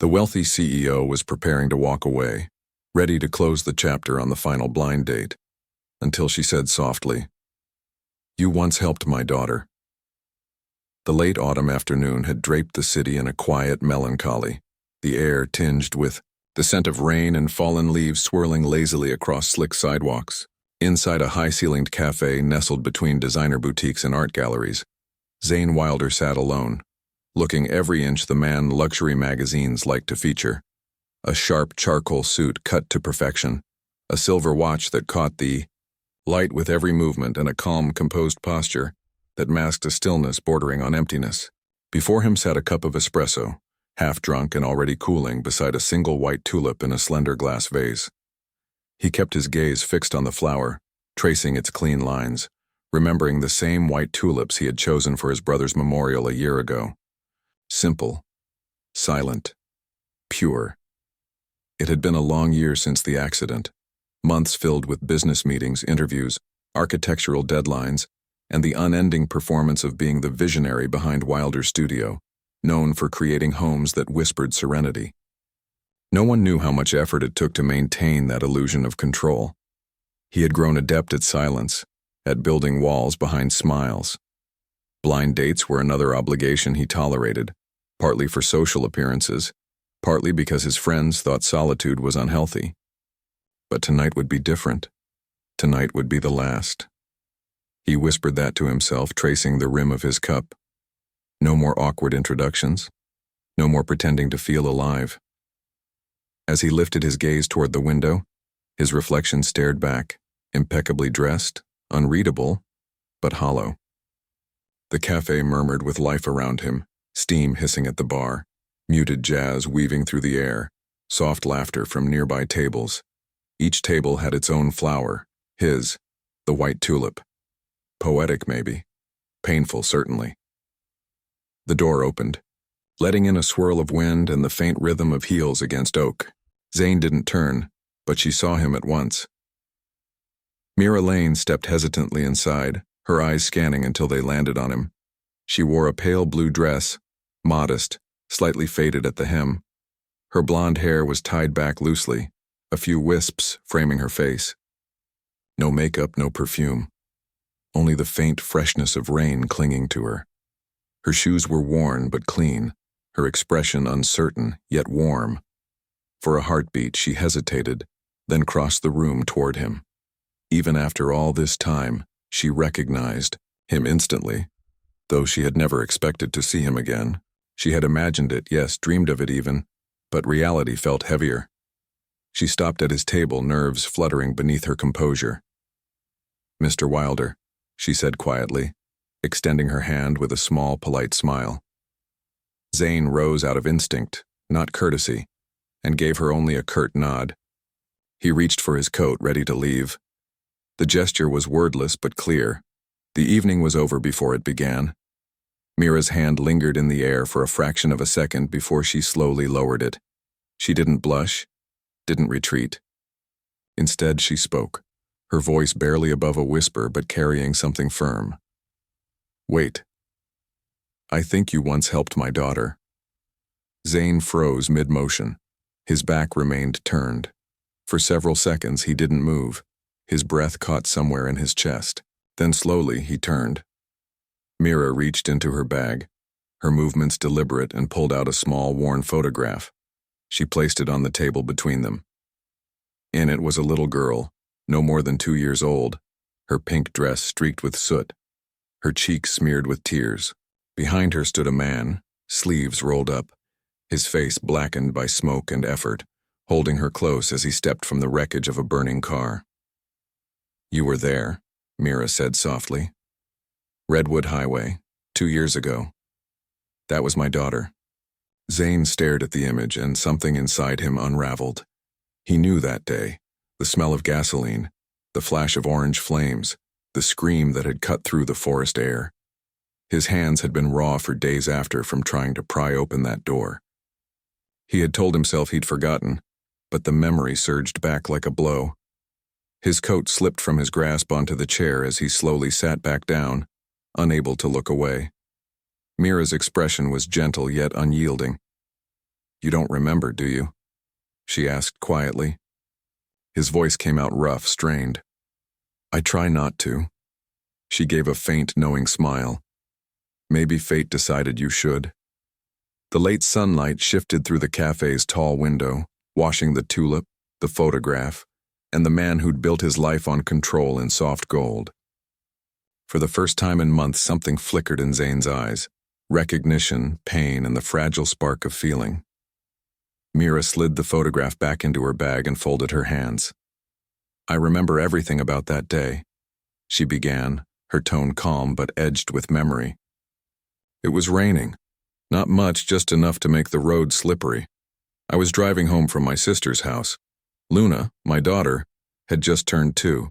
The wealthy CEO was preparing to walk away, ready to close the chapter on the final blind date, until she said softly, "You once helped my daughter." The late autumn afternoon had draped the city in a quiet melancholy, the air tinged with the scent of rain and fallen leaves swirling lazily across slick sidewalks. Inside a high-ceilinged cafe nestled between designer boutiques and art galleries, Zane Wilder sat alone, looking every inch the man luxury magazines like to feature. A sharp charcoal suit cut to perfection, a silver watch that caught the light with every movement, and a calm, composed posture that masked a stillness bordering on emptiness. Before him sat a cup of espresso, half drunk and already cooling beside a single white tulip in a slender glass vase. He kept his gaze fixed on the flower, tracing its clean lines, remembering the same white tulips he had chosen for his brother's memorial a year ago. Simple, silent, pure. It had been a long year since the accident, months filled with business meetings, interviews, architectural deadlines, and the unending performance of being the visionary behind Wilder's studio, known for creating homes that whispered serenity. No one knew how much effort it took to maintain that illusion of control. He had grown adept at silence, at building walls behind smiles. Blind dates were another obligation he tolerated, partly for social appearances, partly because his friends thought solitude was unhealthy. But tonight would be different. Tonight would be the last. He whispered that to himself, tracing the rim of his cup. No more awkward introductions. No more pretending to feel alive. As he lifted his gaze toward the window, his reflection stared back, impeccably dressed, unreadable, but hollow. The cafe murmured with life around him, steam hissing at the bar, muted jazz weaving through the air, soft laughter from nearby tables. Each table had its own flower, his, the white tulip. Poetic, maybe. Painful, certainly. The door opened, letting in a swirl of wind and the faint rhythm of heels against oak. Zane didn't turn, but she saw him at once. Mira Lane stepped hesitantly inside, her eyes scanning until they landed on him. She wore a pale blue dress, modest, slightly faded at the hem. Her blonde hair was tied back loosely, a few wisps framing her face. No makeup, no perfume. Only the faint freshness of rain clinging to her. Her shoes were worn but clean, her expression uncertain yet warm. For a heartbeat she hesitated, then crossed the room toward him. Even after all this time, she recognized him instantly. Though she had never expected to see him again. She had imagined it, yes, dreamed of it even, but reality felt heavier. She stopped at his table, nerves fluttering beneath her composure. "Mr. Wilder," she said quietly, extending her hand with a small, polite smile. Zane rose out of instinct, not courtesy, and gave her only a curt nod. He reached for his coat, ready to leave. The gesture was wordless but clear. The evening was over before it began. Mira's hand lingered in the air for a fraction of a second before she slowly lowered it. She didn't blush, didn't retreat. Instead, she spoke, her voice barely above a whisper but carrying something firm. "Wait. I think you once helped my daughter." Zane froze mid-motion. His back remained turned. For several seconds he didn't move. His breath caught somewhere in his chest. Then slowly he turned. Mira reached into her bag, her movements deliberate, and pulled out a small, worn photograph. She placed it on the table between them. In it was a little girl, no more than 2 years old, her pink dress streaked with soot, her cheeks smeared with tears. Behind her stood a man, sleeves rolled up, his face blackened by smoke and effort, holding her close as he stepped from the wreckage of a burning car. "You were there," Mira said softly. "Redwood Highway, 2 years ago. That was my daughter." Zane stared at the image and something inside him unraveled. He knew that day, the smell of gasoline, the flash of orange flames, the scream that had cut through the forest air. His hands had been raw for days after from trying to pry open that door. He had told himself he'd forgotten, but the memory surged back like a blow. His coat slipped from his grasp onto the chair as he slowly sat back down, unable to look away. Mira's expression was gentle yet unyielding. You don't remember, do you? She asked quietly. His voice came out rough, strained. I try not to. She gave a faint, knowing smile. Maybe fate decided you should. The late sunlight shifted through the cafe's tall window, washing the tulip, the photograph, and the man who'd built his life on control in soft gold. For the first time in months, something flickered in Zane's eyes. Recognition, pain, and the fragile spark of feeling. Mira slid the photograph back into her bag and folded her hands. I remember everything about that day, she began, her tone calm but edged with memory. It was raining. Not much, just enough to make the road slippery. I was driving home from my sister's house. Luna, my daughter, had just turned 2.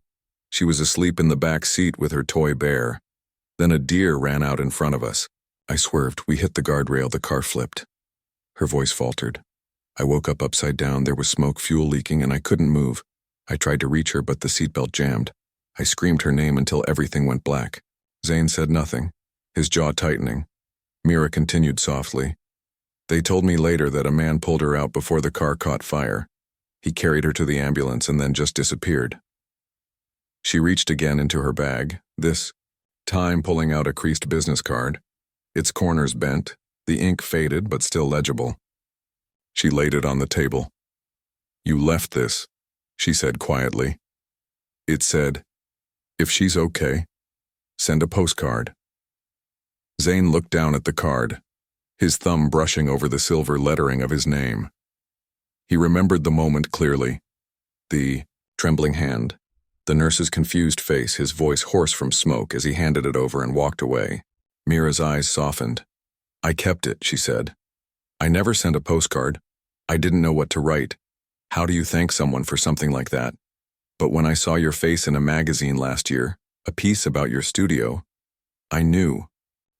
She was asleep in the back seat with her toy bear. Then a deer ran out in front of us. I swerved. We hit the guardrail. The car flipped. Her voice faltered. I woke up upside down. There was smoke, fuel leaking, and I couldn't move. I tried to reach her, but the seatbelt jammed. I screamed her name until everything went black. Zane said nothing, his jaw tightening. Mira continued softly. They told me later that a man pulled her out before the car caught fire. He carried her to the ambulance and then just disappeared. She reached again into her bag, this time pulling out a creased business card. Its corners bent, the ink faded but still legible. She laid it on the table. You left this, she said quietly. It said, if she's okay, send a postcard. Zane looked down at the card, his thumb brushing over the silver lettering of his name. He remembered the moment clearly. The trembling hand, the nurse's confused face, his voice hoarse from smoke as he handed it over and walked away. Mira's eyes softened. I kept it, she said. I never sent a postcard. I didn't know what to write. How do you thank someone for something like that? But when I saw your face in a magazine last year, a piece about your studio, I knew.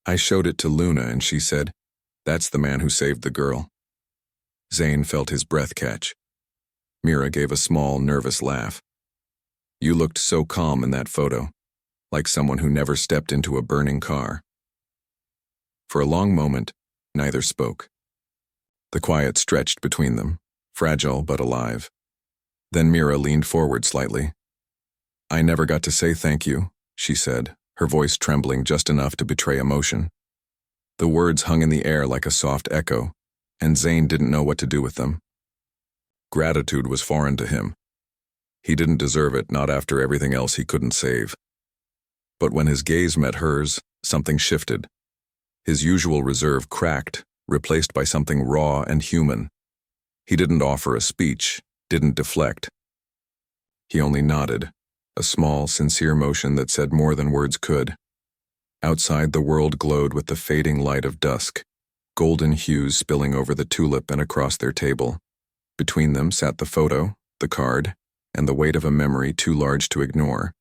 I showed it to Luna and she said, that's the man who saved the girl. Zane felt his breath catch. Mira gave a small, nervous laugh. You looked so calm in that photo, like someone who never stepped into a burning car. For a long moment, neither spoke. The quiet stretched between them, fragile but alive. Then Mira leaned forward slightly. I never got to say thank you, she said, her voice trembling just enough to betray emotion. The words hung in the air like a soft echo, and Zane didn't know what to do with them. Gratitude was foreign to him. He didn't deserve it, not after everything else he couldn't save. But when his gaze met hers, something shifted. His usual reserve cracked, replaced by something raw and human. He didn't offer a speech, didn't deflect. He only nodded, a small, sincere motion that said more than words could. Outside, the world glowed with the fading light of dusk, golden hues spilling over the tulip and across their table. Between them sat the photo, the card, and the weight of a memory too large to ignore.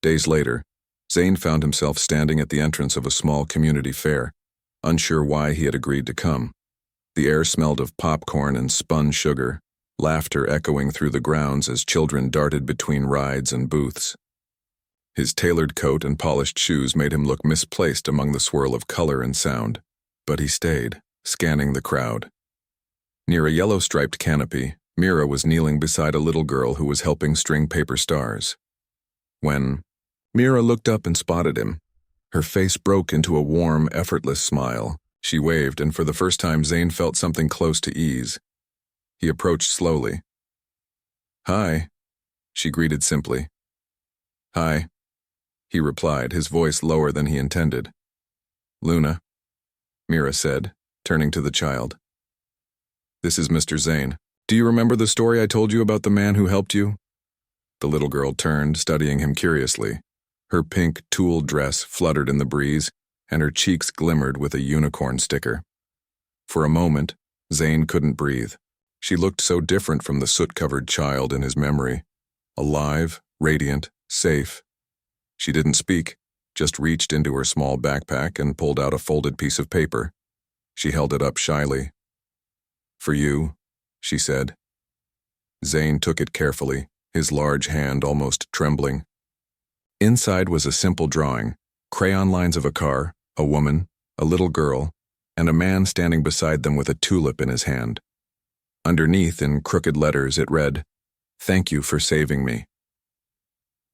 Days later, Zane found himself standing at the entrance of a small community fair, unsure why he had agreed to come. The air smelled of popcorn and spun sugar, laughter echoing through the grounds as children darted between rides and booths. His tailored coat and polished shoes made him look misplaced among the swirl of color and sound, but he stayed, scanning the crowd. Near a yellow-striped canopy, Mira was kneeling beside a little girl who was helping string paper stars. When Mira looked up and spotted him, her face broke into a warm, effortless smile. She waved, and for the first time Zane felt something close to ease. He approached slowly. Hi, she greeted simply. Hi, he replied, his voice lower than he intended. Luna, Mira said, turning to the child. This is Mr. Zane. Do you remember the story I told you about the man who helped you? The little girl turned, studying him curiously. Her pink tulle dress fluttered in the breeze, and her cheeks glimmered with a unicorn sticker. For a moment, Zane couldn't breathe. She looked so different from the soot-covered child in his memory. Alive, radiant, safe. She didn't speak, just reached into her small backpack and pulled out a folded piece of paper. She held it up shyly. For you, she said. Zane took it carefully, his large hand almost trembling. Inside was a simple drawing, crayon lines of a car, a woman, a little girl, and a man standing beside them with a tulip in his hand. Underneath, in crooked letters, it read, "Thank you for saving me."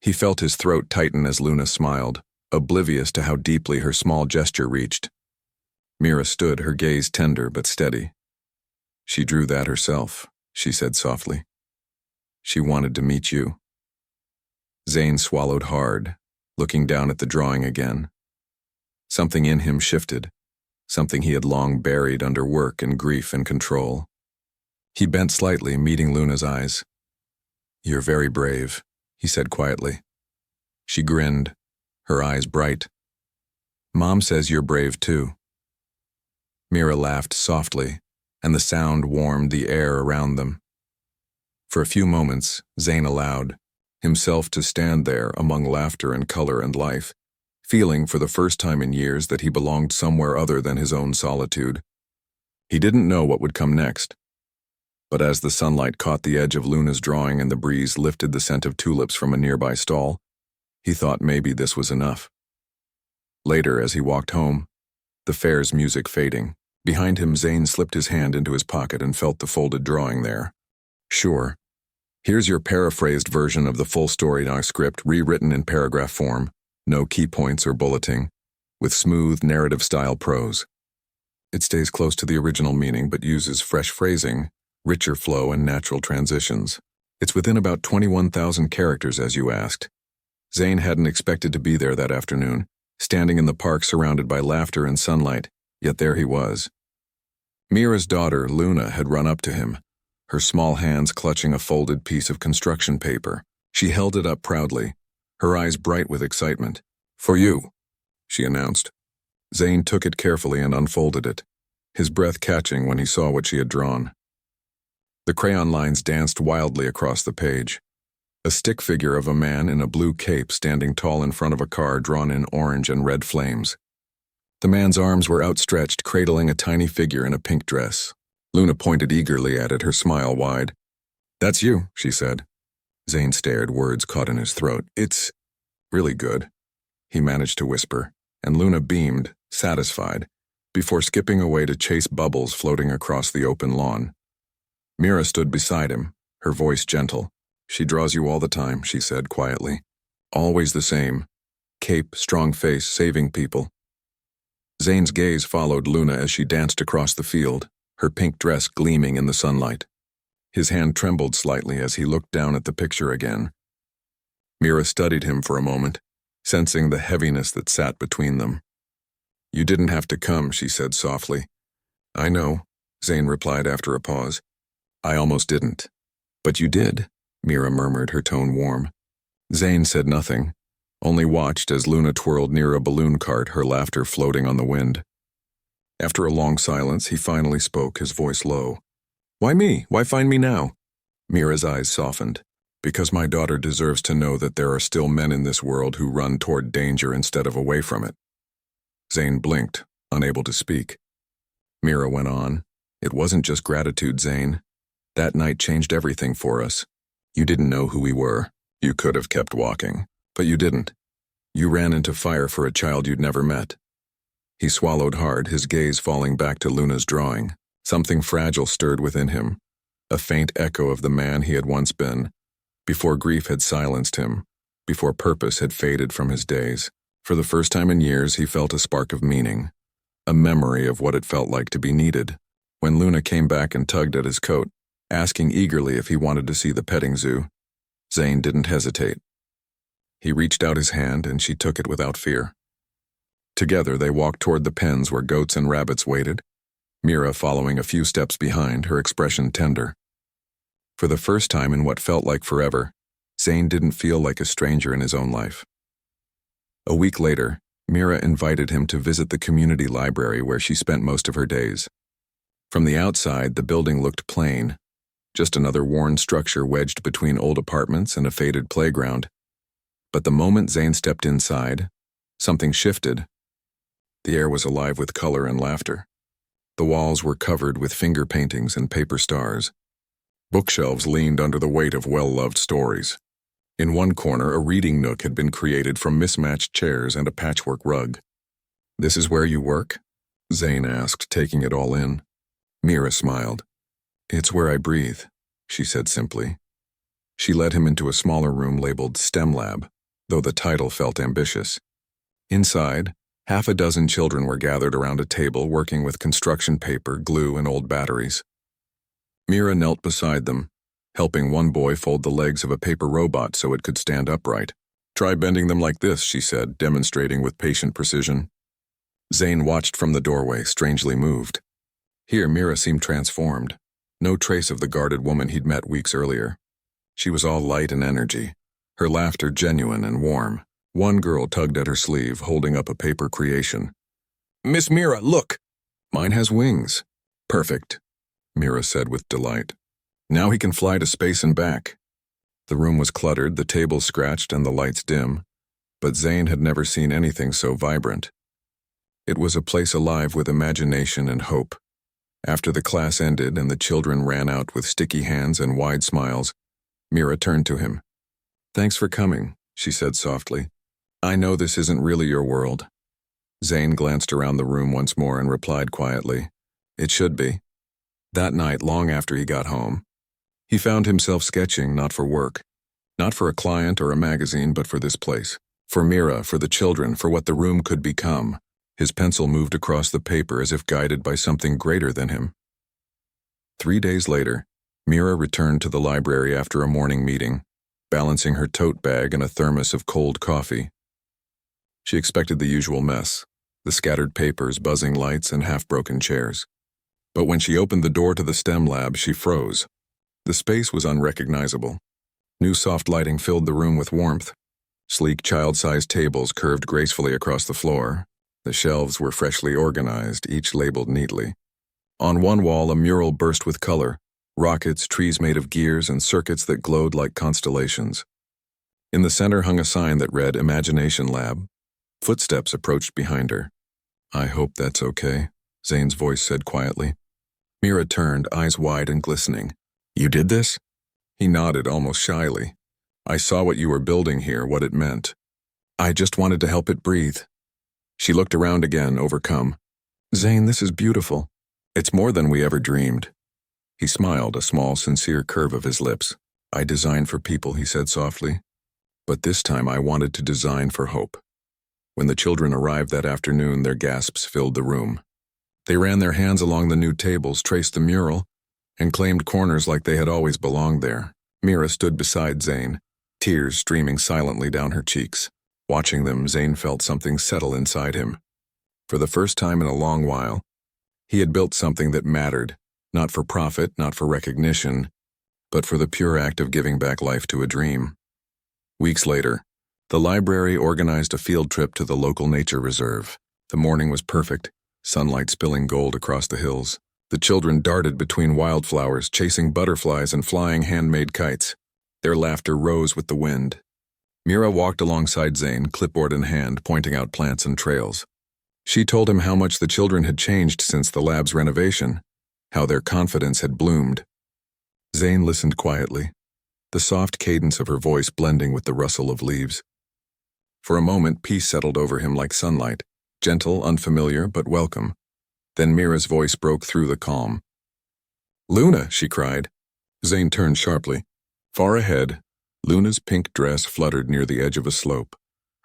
He felt his throat tighten as Luna smiled, oblivious to how deeply her small gesture reached. Mira stood, her gaze tender but steady. "She drew that herself," she said softly. "She wanted to meet you." Zane swallowed hard, looking down at the drawing again. Something in him shifted, something he had long buried under work and grief and control. He bent slightly, meeting Luna's eyes. "You're very brave," he said quietly. She grinned, her eyes bright. "Mom says you're brave too." Mira laughed softly, and the sound warmed the air around them. For a few moments, Zane allowed himself to stand there among laughter and color and life, feeling for the first time in years that he belonged somewhere other than his own solitude. He didn't know what would come next, but as the sunlight caught the edge of Luna's drawing and the breeze lifted the scent of tulips from a nearby stall, he thought maybe this was enough. Later, as he walked home, the fair's music fading, behind him Zane slipped his hand into his pocket and felt the folded drawing there. "Sure. Here's your paraphrased version of the full story in our script, rewritten in paragraph form, no key points or bulleting, with smooth narrative-style prose. It stays close to the original meaning but uses fresh phrasing, richer flow, and natural transitions. It's within about 21,000 characters, as you asked." Zane hadn't expected to be there that afternoon, standing in the park surrounded by laughter and sunlight, yet there he was. Mira's daughter, Luna, had run up to him, her small hands clutching a folded piece of construction paper. She held it up proudly, her eyes bright with excitement. "For you," she announced. Zane took it carefully and unfolded it, his breath catching when he saw what she had drawn. The crayon lines danced wildly across the page. A stick figure of a man in a blue cape standing tall in front of a car drawn in orange and red flames. The man's arms were outstretched, cradling a tiny figure in a pink dress. Luna pointed eagerly at it, her smile wide. "That's you," she said. Zane stared, words caught in his throat. "It's really good," he managed to whisper, and Luna beamed, satisfied, before skipping away to chase bubbles floating across the open lawn. Mira stood beside him, her voice gentle. "She draws you all the time," she said quietly. "Always the same. Cape, strong face, saving people." Zane's gaze followed Luna as she danced across the field, her pink dress gleaming in the sunlight. His hand trembled slightly as he looked down at the picture again. Mira studied him for a moment, sensing the heaviness that sat between them. "You didn't have to come," she said softly. "I know," Zane replied after a pause. "I almost didn't." "But you did," Mira murmured, her tone warm. Zane said nothing, only watched as Luna twirled near a balloon cart, her laughter floating on the wind. After a long silence, he finally spoke, his voice low. "Why me? Why find me now?" Mira's eyes softened. "Because my daughter deserves to know that there are still men in this world who run toward danger instead of away from it." Zane blinked, unable to speak. Mira went on. "It wasn't just gratitude, Zane. That night changed everything for us. You didn't know who we were. You could have kept walking, but you didn't. You ran into fire for a child you'd never met." He swallowed hard, his gaze falling back to Luna's drawing. Something fragile stirred within him, a faint echo of the man he had once been, before grief had silenced him, before purpose had faded from his days. For the first time in years, he felt a spark of meaning, a memory of what it felt like to be needed. When Luna came back and tugged at his coat, asking eagerly if he wanted to see the petting zoo, Zane didn't hesitate. He reached out his hand, and she took it without fear. Together, they walked toward the pens where goats and rabbits waited, Mira following a few steps behind, her expression tender. For the first time in what felt like forever, Zane didn't feel like a stranger in his own life. A week later, Mira invited him to visit the community library where she spent most of her days. From the outside, the building looked plain, just another worn structure wedged between old apartments and a faded playground. But the moment Zane stepped inside, something shifted. The air was alive with color and laughter. The walls were covered with finger paintings and paper stars. Bookshelves leaned under the weight of well-loved stories. In one corner, a reading nook had been created from mismatched chairs and a patchwork rug. "This is where you work?" Zane asked, taking it all in. Mira smiled. It's where I breathe, she said simply. She led him into a smaller room labeled STEM Lab, though the title felt ambitious. Inside, half a dozen children were gathered around a table working with construction paper, glue, and old batteries. Mira knelt beside them, helping one boy fold the legs of a paper robot so it could stand upright. Try bending them like this, she said, demonstrating with patient precision. Zane watched from the doorway, strangely moved. Here, Mira seemed transformed. No trace of the guarded woman he'd met weeks earlier. She was all light and energy, her laughter genuine and warm. One girl tugged at her sleeve, holding up a paper creation. Miss Mira, look! Mine has wings. Perfect, Mira said with delight. Now he can fly to space and back. The room was cluttered, the tables scratched, and the lights dim, but Zane had never seen anything so vibrant. It was a place alive with imagination and hope. After the class ended and the children ran out with sticky hands and wide smiles, Mira turned to him. Thanks for coming, she said softly. I know this isn't really your world. Zane glanced around the room once more and replied quietly, It should be. That night, long after he got home, he found himself sketching not for work, not for a client or a magazine, but for this place. For Mira, for the children, for what the room could become. His pencil moved across the paper as if guided by something greater than him. 3 days later, Mira returned to the library after a morning meeting, balancing her tote bag and a thermos of cold coffee. She expected the usual mess, the scattered papers, buzzing lights, and half-broken chairs. But when she opened the door to the STEM lab, she froze. The space was unrecognizable. New soft lighting filled the room with warmth. Sleek child-sized tables curved gracefully across the floor. The shelves were freshly organized, each labeled neatly. On one wall, a mural burst with color, rockets, trees made of gears, and circuits that glowed like constellations. In the center hung a sign that read Imagination Lab. Footsteps approached behind her. I hope that's okay, Zane's voice said quietly. Mira turned, eyes wide and glistening. You did this? He nodded almost shyly. I saw what you were building here, what it meant. I just wanted to help it breathe. She looked around again, overcome. Zane, this is beautiful. It's more than we ever dreamed. He smiled, a small, sincere curve of his lips. I design for people, he said softly. But this time I wanted to design for hope. When the children arrived that afternoon, their gasps filled the room. They ran their hands along the new tables, traced the mural, and claimed corners like they had always belonged there. Mira stood beside Zane, tears streaming silently down her cheeks. Watching them, Zane felt something settle inside him. For the first time in a long while, he had built something that mattered, not for profit, not for recognition, but for the pure act of giving back life to a dream. Weeks later, the library organized a field trip to the local nature reserve. The morning was perfect, sunlight spilling gold across the hills. The children darted between wildflowers, chasing butterflies and flying handmade kites. Their laughter rose with the wind. Mira walked alongside Zane, clipboard in hand, pointing out plants and trails. She told him how much the children had changed since the lab's renovation, how their confidence had bloomed. Zane listened quietly, the soft cadence of her voice blending with the rustle of leaves. For a moment, peace settled over him like sunlight, gentle, unfamiliar, but welcome. Then Mira's voice broke through the calm. Luna, she cried. Zane turned sharply. Far ahead, Luna's pink dress fluttered near the edge of a slope,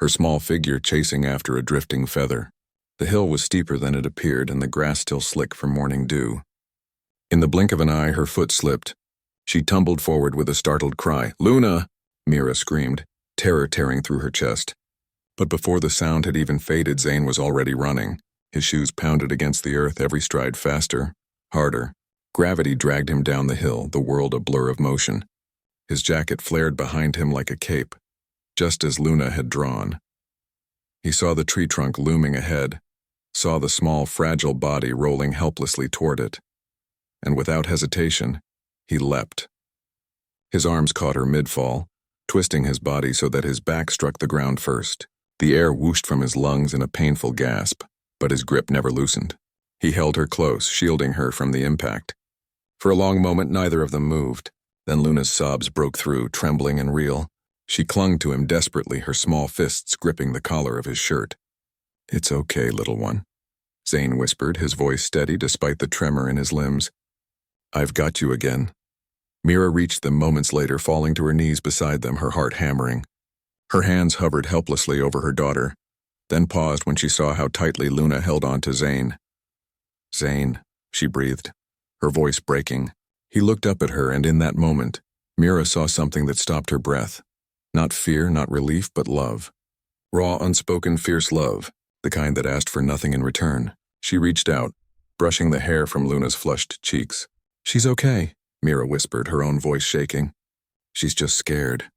her small figure chasing after a drifting feather. The hill was steeper than it appeared, and the grass still slick from morning dew. In the blink of an eye, her foot slipped. She tumbled forward with a startled cry. Luna! Mira screamed, terror tearing through her chest. But before the sound had even faded, Zane was already running. His shoes pounded against the earth, every stride faster, harder. Gravity dragged him down the hill, the world a blur of motion. His jacket flared behind him like a cape, just as Luna had drawn. He saw the tree trunk looming ahead, saw the small, fragile body rolling helplessly toward it. And without hesitation, he leapt. His arms caught her mid-fall, twisting his body so that his back struck the ground first. The air whooshed from his lungs in a painful gasp, but his grip never loosened. He held her close, shielding her from the impact. For a long moment, neither of them moved. Then Luna's sobs broke through, trembling and real. She clung to him desperately, her small fists gripping the collar of his shirt. It's okay, little one. Zane whispered, his voice steady despite the tremor in his limbs. I've got you again. Mira reached them moments later, falling to her knees beside them, her heart hammering. Her hands hovered helplessly over her daughter, then paused when she saw how tightly Luna held on to Zane. Zane, she breathed, her voice breaking. He looked up at her, and in that moment, Mira saw something that stopped her breath. Not fear, not relief, but love. Raw, unspoken, fierce love, the kind that asked for nothing in return. She reached out, brushing the hair from Luna's flushed cheeks. She's okay, Mira whispered, her own voice shaking. She's just scared.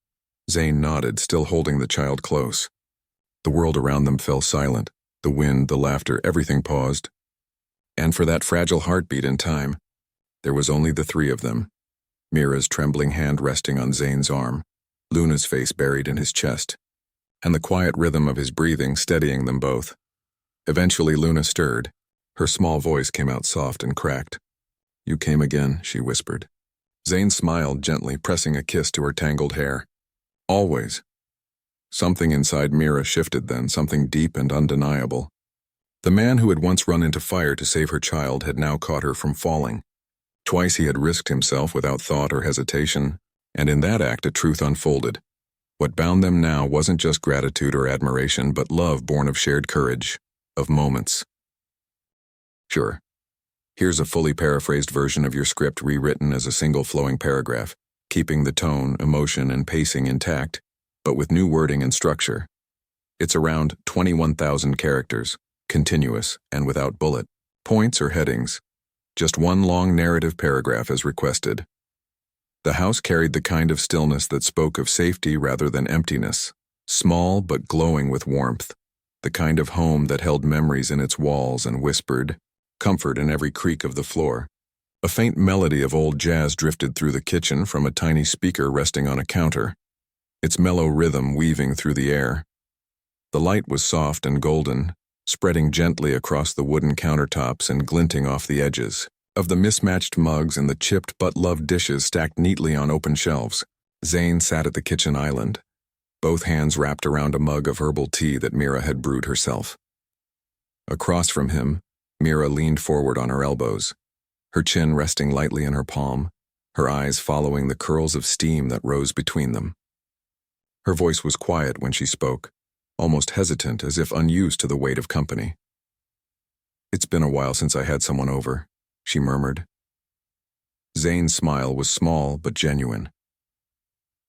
Zane nodded, still holding the child close. The world around them fell silent. The wind, the laughter, everything paused. And for that fragile heartbeat in time, there was only the three of them. Mira's trembling hand resting on Zane's arm, Luna's face buried in his chest, and the quiet rhythm of his breathing steadying them both. Eventually Luna stirred. Her small voice came out soft and cracked. You came again, she whispered. Zane smiled gently, pressing a kiss to her tangled hair. Always. Something inside Mira shifted then, something deep and undeniable. The man who had once run into fire to save her child had now caught her from falling. Twice he had risked himself without thought or hesitation, and in that act a truth unfolded. What bound them now wasn't just gratitude or admiration, but love born of shared courage, of moments. Sure. Here's a fully paraphrased version of your script rewritten as a single flowing paragraph, keeping the tone, emotion, and pacing intact, but with new wording and structure. It's around 21,000 characters, continuous and without bullet points or headings. Just one long narrative paragraph as requested. The house carried the kind of stillness that spoke of safety rather than emptiness, small but glowing with warmth, the kind of home that held memories in its walls and whispered comfort in every creak of the floor. A faint melody of old jazz drifted through the kitchen from a tiny speaker resting on a counter, its mellow rhythm weaving through the air. The light was soft and golden, spreading gently across the wooden countertops and glinting off the edges of the mismatched mugs and the chipped but loved dishes stacked neatly on open shelves. Zane sat at the kitchen island, both hands wrapped around a mug of herbal tea that Mira had brewed herself. Across from him, Mira leaned forward on her elbows, her chin resting lightly in her palm, her eyes following the curls of steam that rose between them. Her voice was quiet when she spoke, almost hesitant, as if unused to the weight of company. It's been a while since I had someone over, she murmured. Zane's smile was small but genuine.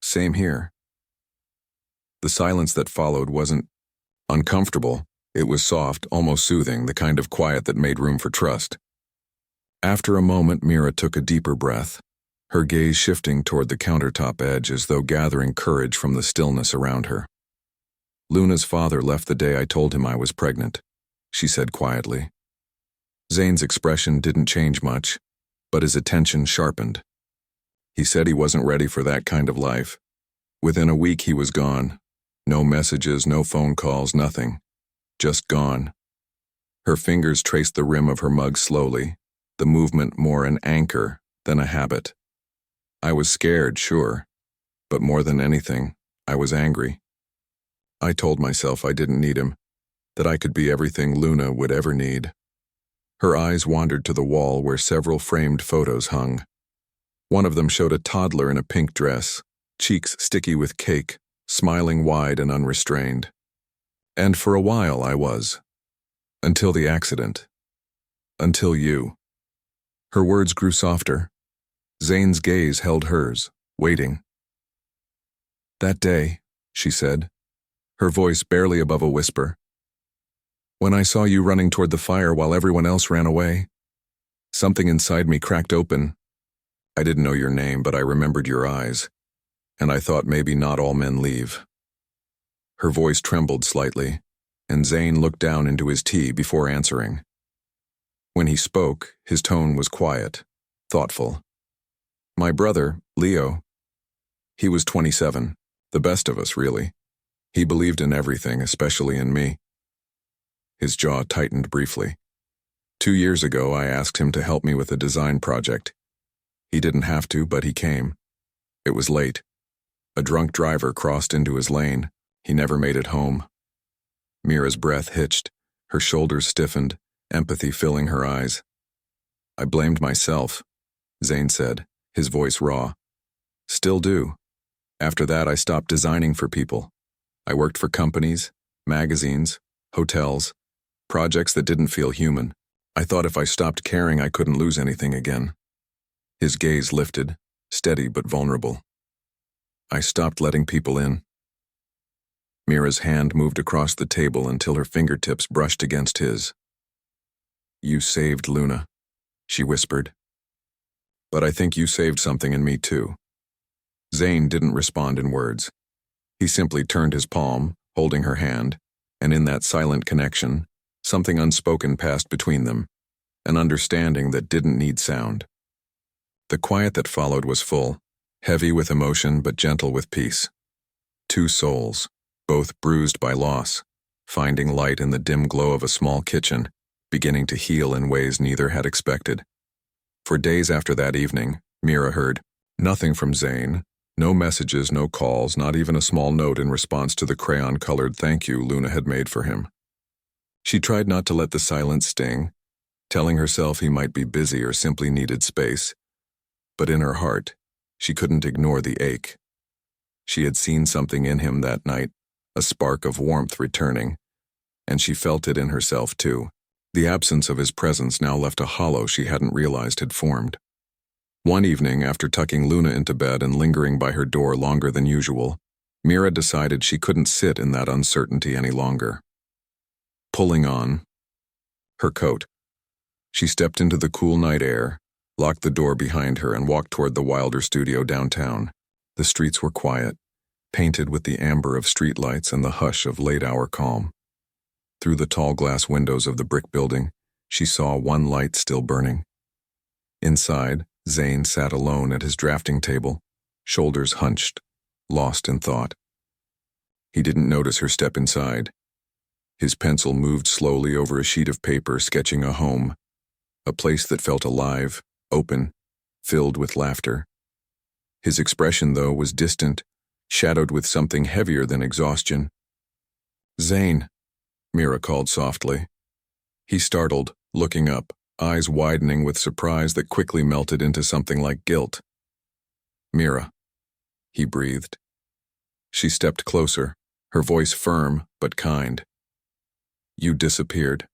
Same here. The silence that followed wasn't uncomfortable. It was soft, almost soothing, the kind of quiet that made room for trust. After a moment, Mira took a deeper breath, her gaze shifting toward the countertop edge as though gathering courage from the stillness around her. Luna's father left the day I told him I was pregnant, she said quietly. Zane's expression didn't change much, but his attention sharpened. He said he wasn't ready for that kind of life. Within a week he was gone. No messages, no phone calls, nothing. Just gone. Her fingers traced the rim of her mug slowly, the movement more an anchor than a habit. I was scared, sure, but more than anything, I was angry. I told myself I didn't need him, that I could be everything Luna would ever need. Her eyes wandered to the wall where several framed photos hung. One of them showed a toddler in a pink dress, cheeks sticky with cake, smiling wide and unrestrained. And for a while I was. Until the accident. Until you. Her words grew softer. Zane's gaze held hers, waiting. That day, she said, her voice barely above a whisper. When I saw you running toward the fire while everyone else ran away, something inside me cracked open. I didn't know your name, but I remembered your eyes, and I thought maybe not all men leave. Her voice trembled slightly, and Zane looked down into his tea before answering. When he spoke, his tone was quiet, thoughtful. My brother, Leo, he was 27, the best of us, really. He believed in everything, especially in me. His jaw tightened briefly. 2 years ago, I asked him to help me with a design project. He didn't have to, but he came. It was late. A drunk driver crossed into his lane. He never made it home. Mira's breath hitched, her shoulders stiffened, empathy filling her eyes. I blamed myself, Zane said, his voice raw. Still do. After that, I stopped designing for people. I worked for companies, magazines, hotels, projects that didn't feel human. I thought if I stopped caring, I couldn't lose anything again. His gaze lifted, steady but vulnerable. I stopped letting people in. Mira's hand moved across the table until her fingertips brushed against his. You saved Luna, she whispered. But I think you saved something in me too. Zane didn't respond in words. He simply turned his palm, holding her hand, and in that silent connection, something unspoken passed between them, an understanding that didn't need sound. The quiet that followed was full, heavy with emotion but gentle with peace. Two souls, both bruised by loss, finding light in the dim glow of a small kitchen, beginning to heal in ways neither had expected. For days after that evening, Mira heard nothing from Zane, no messages, no calls, not even a small note in response to the crayon-colored thank you Luna had made for him. She tried not to let the silence sting, telling herself he might be busy or simply needed space. But in her heart, she couldn't ignore the ache. She had seen something in him that night, a spark of warmth returning, and she felt it in herself too. The absence of his presence now left a hollow she hadn't realized had formed. One evening, after tucking Luna into bed and lingering by her door longer than usual, Mira decided she couldn't sit in that uncertainty any longer. Pulling on her coat, she stepped into the cool night air, locked the door behind her, and walked toward the Wilder studio downtown. The streets were quiet, painted with the amber of streetlights and the hush of late-hour calm. Through the tall glass windows of the brick building, she saw one light still burning. Inside, Zane sat alone at his drafting table, shoulders hunched, lost in thought. He didn't notice her step inside. His pencil moved slowly over a sheet of paper, sketching a home, a place that felt alive, open, filled with laughter. His expression, though, was distant, shadowed with something heavier than exhaustion. Zane, Mira called softly. He startled, looking up, eyes widening with surprise that quickly melted into something like guilt. Mira, he breathed. She stepped closer, her voice firm but kind. You disappeared.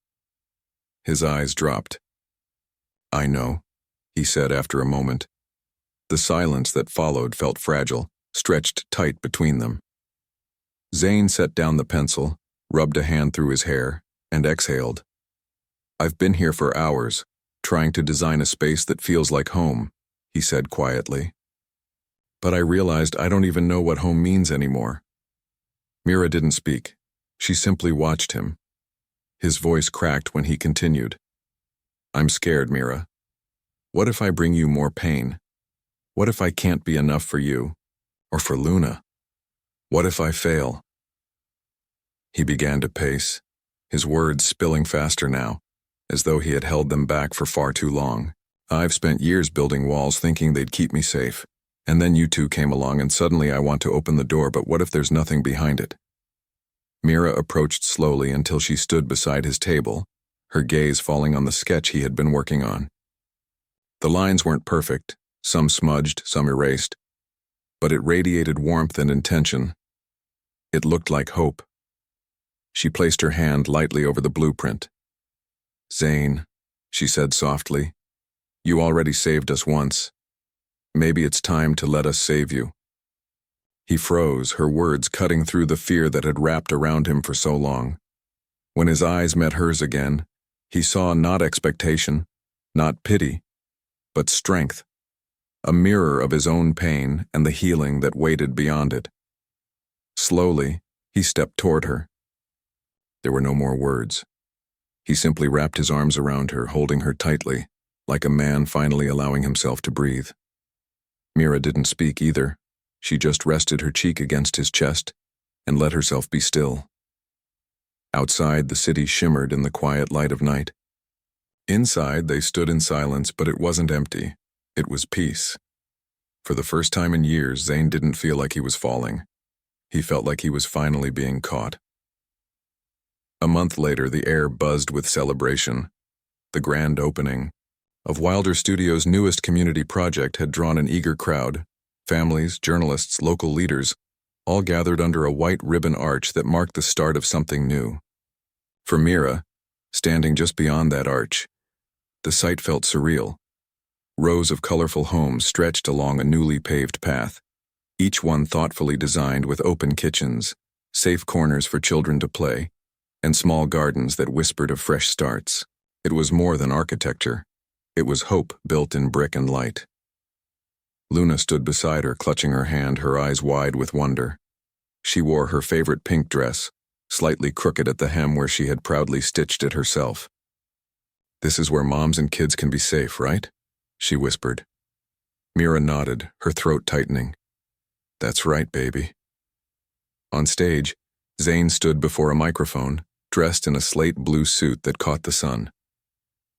His eyes dropped. I know, he said after a moment. The silence that followed felt fragile, stretched tight between them. Zane set down the pencil, rubbed a hand through his hair, and exhaled. I've been here for hours, trying to design a space that feels like home, he said quietly. But I realized I don't even know what home means anymore. Mira didn't speak. She simply watched him. His voice cracked when he continued. I'm scared, Mira. What if I bring you more pain? What if I can't be enough for you? Or for Luna? What if I fail? He began to pace, his words spilling faster now, as though he had held them back for far too long. I've spent years building walls thinking they'd keep me safe, and then you two came along and suddenly I want to open the door, but what if there's nothing behind it? Mira approached slowly until she stood beside his table, her gaze falling on the sketch he had been working on. The lines weren't perfect, some smudged, some erased, but it radiated warmth and intention. It looked like hope. She placed her hand lightly over the blueprint. Zane, she said softly, you already saved us once. Maybe it's time to let us save you. He froze, her words cutting through the fear that had wrapped around him for so long. When his eyes met hers again, he saw not expectation, not pity, but strength, a mirror of his own pain and the healing that waited beyond it. Slowly, he stepped toward her. There were no more words. He simply wrapped his arms around her, holding her tightly, like a man finally allowing himself to breathe. Mira didn't speak either. She just rested her cheek against his chest and let herself be still. Outside, the city shimmered in the quiet light of night. Inside, they stood in silence, but it wasn't empty. It was peace. For the first time in years, Zane didn't feel like he was falling. He felt like he was finally being caught. A month later, the air buzzed with celebration, The grand opening of Wilder Studios' newest community project had drawn an eager crowd, families, journalists, local leaders, all gathered under a white ribbon arch that marked the start of something new. For Mira, standing just beyond that arch, the sight felt surreal. Rows of colorful homes stretched along a newly paved path, each one thoughtfully designed with open kitchens, safe corners for children to play, and small gardens that whispered of fresh starts. It was more than architecture. It was hope built in brick and light. Luna stood beside her, clutching her hand, her eyes wide with wonder. She wore her favorite pink dress, slightly crooked at the hem where she had proudly stitched it herself. "This is where moms and kids can be safe, right?" she whispered. Mira nodded, her throat tightening. "That's right, baby." On stage, Zane stood before a microphone, dressed in a slate blue suit that caught the sun.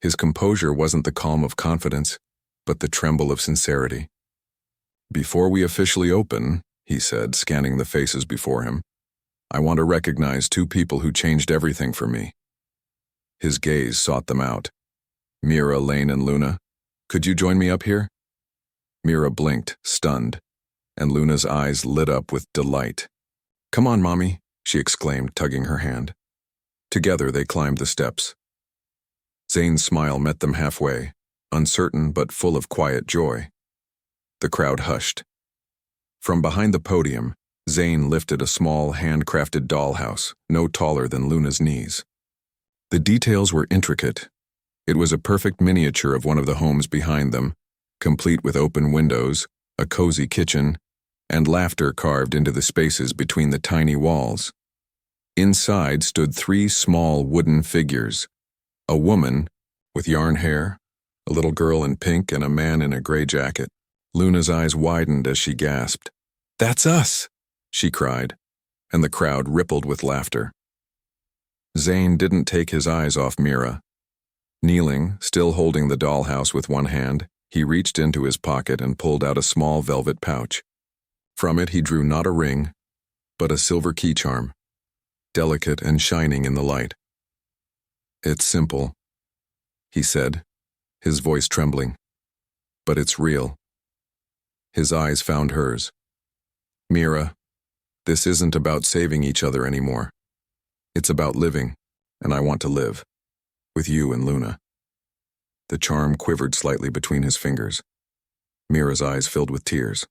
His composure wasn't the calm of confidence, but the tremble of sincerity. "Before we officially open," he said, scanning the faces before him, "I want to recognize two people who changed everything for me." His gaze sought them out. "Mira, Lane, and Luna, could you join me up here?" Mira blinked, stunned, and Luna's eyes lit up with delight. "Come on, Mommy," she exclaimed, tugging her hand. Together they climbed the steps. Zane's smile met them halfway, uncertain but full of quiet joy. The crowd hushed. From behind the podium, Zane lifted a small, handcrafted dollhouse, no taller than Luna's knees. The details were intricate. It was a perfect miniature of one of the homes behind them, complete with open windows, a cozy kitchen, and laughter carved into the spaces between the tiny walls. Inside stood three small wooden figures: a woman with yarn hair, a little girl in pink, and a man in a gray jacket. Luna's eyes widened as she gasped. "That's us!" she cried, and the crowd rippled with laughter. Zane didn't take his eyes off Mira. Kneeling, still holding the dollhouse with one hand, he reached into his pocket and pulled out a small velvet pouch. From it he drew not a ring, but a silver key charm, delicate and shining in the light. "It's simple," he said, his voice trembling, "but it's real." His eyes found hers. "Mira, this isn't about saving each other anymore. It's about living, and I want to live. With you and Luna." The charm quivered slightly between his fingers. Mira's eyes filled with tears.